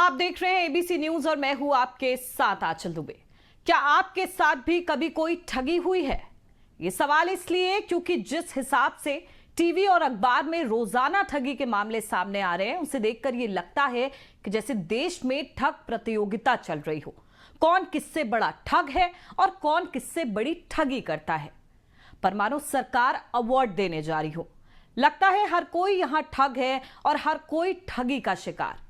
आप देख रहे हैं एबीसी न्यूज और मैं हूं आपके साथ आंचल दुबे। क्या आपके साथ भी कभी कोई ठगी हुई है? ये सवाल इसलिए क्योंकि जिस हिसाब से टीवी और अखबार में रोजाना ठगी के मामले सामने आ रहे हैं, उसे देखकर ये लगता है कि जैसे देश में ठग प्रतियोगिता चल रही हो। कौन किससे बड़ा ठग है और कौन किससे बड़ी ठगी करता है, पर मानो सरकार अवार्ड देने जा रही हो। लगता है हर कोई यहां ठग है और हर कोई ठगी का शिकार।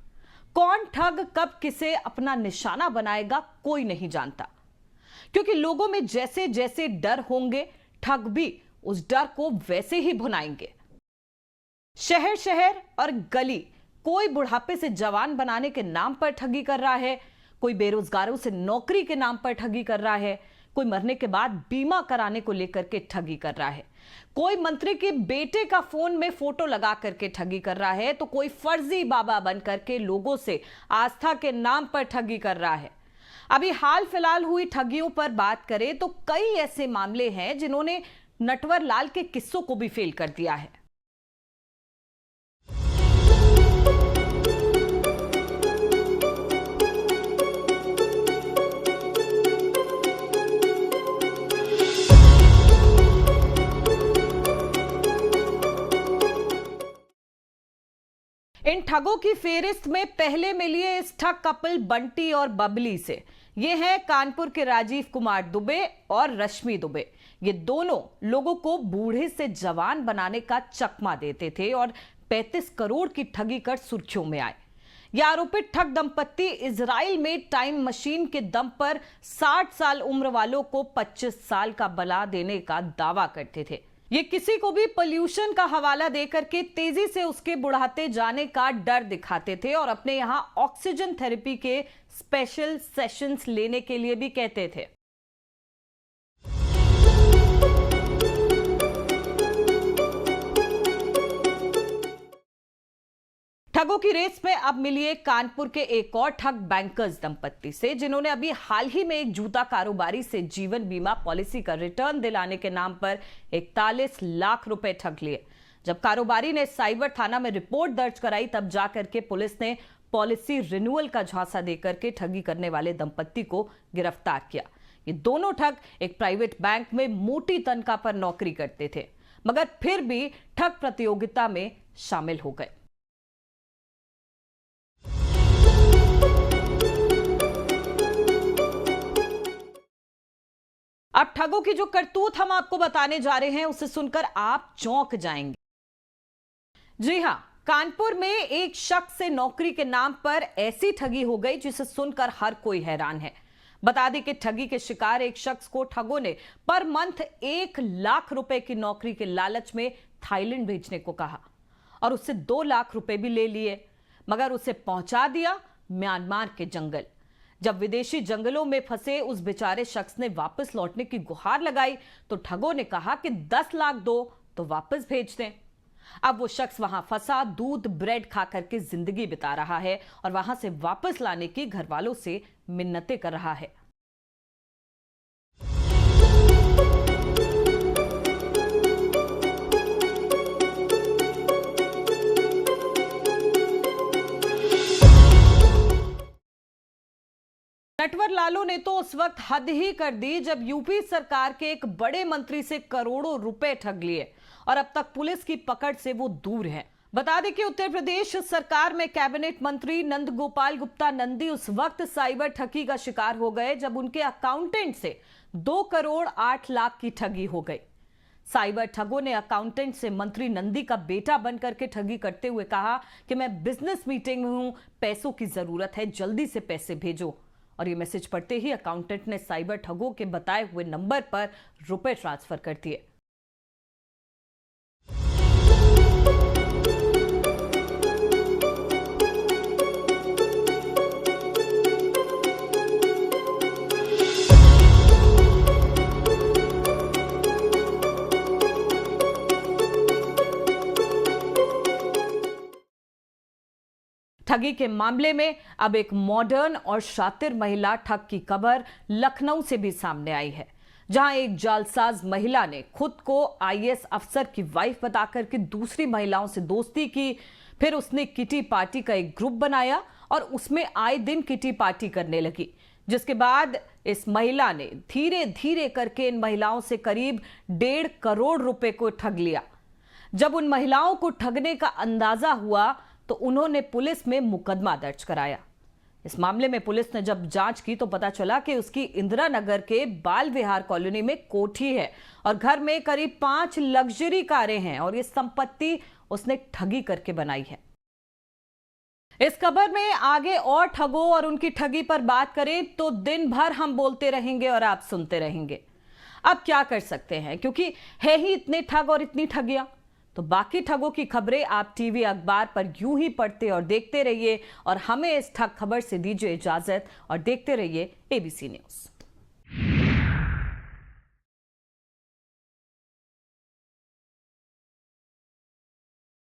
कौन ठग कब किसे अपना निशाना बनाएगा कोई नहीं जानता, क्योंकि लोगों में जैसे जैसे डर होंगे, ठग भी उस डर को वैसे ही भुनाएंगे। शहर शहर और गली कोई बुढ़ापे से जवान बनाने के नाम पर ठगी कर रहा है, कोई बेरोजगारों से नौकरी के नाम पर ठगी कर रहा है, कोई मरने के बाद बीमा कराने को लेकर के ठगी कर रहा है, कोई मंत्री के बेटे का फोन में फोटो लगा करके ठगी कर रहा है, तो कोई फर्जी बाबा बन करके लोगों से आस्था के नाम पर ठगी कर रहा है। अभी हाल फिलहाल हुई ठगियों पर बात करें तो कई ऐसे मामले हैं जिन्होंने नटवर लाल के किस्सों को भी फेल कर दिया है। इन ठगों की फेरिस्त में पहले मिलिए इस ठग कपल बंटी और बबली से। ये हैं कानपुर के राजीव कुमार दुबे और रश्मि दुबे। ये दोनों लोगों को बूढ़े से जवान बनाने का चकमा देते थे और 35 करोड़ की ठगी कर सुर्खियों में आए। ये आरोपित ठग दंपत्ति इजराइल में टाइम मशीन के दम पर 60 साल उम्र वालों को 25 साल का बला देने का दावा करते थे। ये किसी को भी पोल्यूशन का हवाला देकर के तेजी से उसके बुढ़ाते जाने का डर दिखाते थे और अपने यहां ऑक्सीजन थेरेपी के स्पेशल सेशंस लेने के लिए भी कहते थे। ठगों की रेस में अब मिलिए कानपुर के एक और ठग बैंकर्स दंपत्ति से, जिन्होंने अभी हाल ही में एक जूता कारोबारी से जीवन बीमा पॉलिसी का रिटर्न दिलाने के नाम पर 41 लाख रुपए ठग लिए। जब कारोबारी ने साइबर थाना में रिपोर्ट दर्ज कराई, तब जाकर के पुलिस ने पॉलिसी रिन्यूअल का झांसा देकर के ठगी करने वाले दंपत्ति को गिरफ्तार किया। ये दोनों ठग एक प्राइवेट बैंक में मोटी तनख्वाह पर नौकरी करते थे, मगर फिर भी ठग प्रतियोगिता में शामिल हो गए। अब ठगों की जो करतूत हम आपको बताने जा रहे हैं, उसे सुनकर आप चौंक जाएंगे। जी हां, कानपुर में एक शख्स से नौकरी के नाम पर ऐसी ठगी हो गई जिसे सुनकर हर कोई हैरान है। बता दें कि ठगी के शिकार एक शख्स को ठगों ने पर मंथ 1 लाख रुपए की नौकरी के लालच में थाईलैंड भेजने को कहा और उससे 2 लाख रुपए भी ले लिए, मगर उसे पहुंचा दिया म्यांमार के जंगल। जब विदेशी जंगलों में फंसे उस बेचारे शख्स ने वापस लौटने की गुहार लगाई तो ठगों ने कहा कि 10 लाख दो तो वापस भेज दें। अब वो शख्स वहां फंसा दूध ब्रेड खा करके जिंदगी बिता रहा है और वहां से वापस लाने की घर वालों से मिन्नतें कर रहा है। नटवर लालों ने तो उस वक्त हद ही कर दी जब यूपी सरकार के एक बड़े मंत्री से करोड़ों रुपए ठग लिए और अब तक पुलिस की पकड़ से वो दूर है। बता दें कि उत्तर प्रदेश सरकार में कैबिनेट मंत्री नंद गोपाल गुप्ता नंदी उस वक्त साइबर ठगी का शिकार हो गए जब उनके अकाउंटेंट से 2 करोड़ 8 लाख की ठगी हो गई। साइबर ठगों ने अकाउंटेंट से मंत्री नंदी का बेटा बनकर के ठगी करते हुए कहा कि मैं बिजनेस मीटिंग में हूं, पैसों की जरूरत है, जल्दी से पैसे भेजो। और ये मैसेज पढ़ते ही अकाउंटेंट ने साइबर ठगों के बताए हुए नंबर पर रुपए ट्रांसफर कर दिए। ठगी के मामले में अब एक मॉडर्न और शातिर महिला ठग की खबर लखनऊ से भी सामने आई है, जहां एक जालसाज महिला ने खुद को आईएएस अफसर की वाइफ बताकर के दूसरी महिलाओं से दोस्ती की। फिर उसने किटी पार्टी का एक ग्रुप बनाया और उसमें आए दिन किटी पार्टी करने लगी, जिसके बाद इस महिला ने धीरे धीरे करके इन महिलाओं से करीब 1.5 करोड़ रुपए को ठग लिया। जब उन महिलाओं को ठगने का अंदाजा हुआ तो उन्होंने पुलिस में मुकदमा दर्ज कराया। इस मामले में पुलिस ने जब जांच की तो पता चला कि उसकी इंदिरा नगर के बाल विहार कॉलोनी में कोठी है और घर में करीब 5 लग्जरी कारें हैं और ये संपत्ति उसने ठगी करके बनाई है। इस खबर में आगे और ठगों और उनकी ठगी पर बात करें तो दिन भर हम बोलते रहेंगे और आप सुनते रहेंगे। अब क्या कर सकते हैं, क्योंकि है ही इतने ठग और इतनी ठगियां। तो बाकी ठगों की खबरें आप टीवी अखबार पर यूं ही पढ़ते और देखते रहिए और हमें इस ठग खबर से दीजिए इजाजत और देखते रहिए एबीसी न्यूज।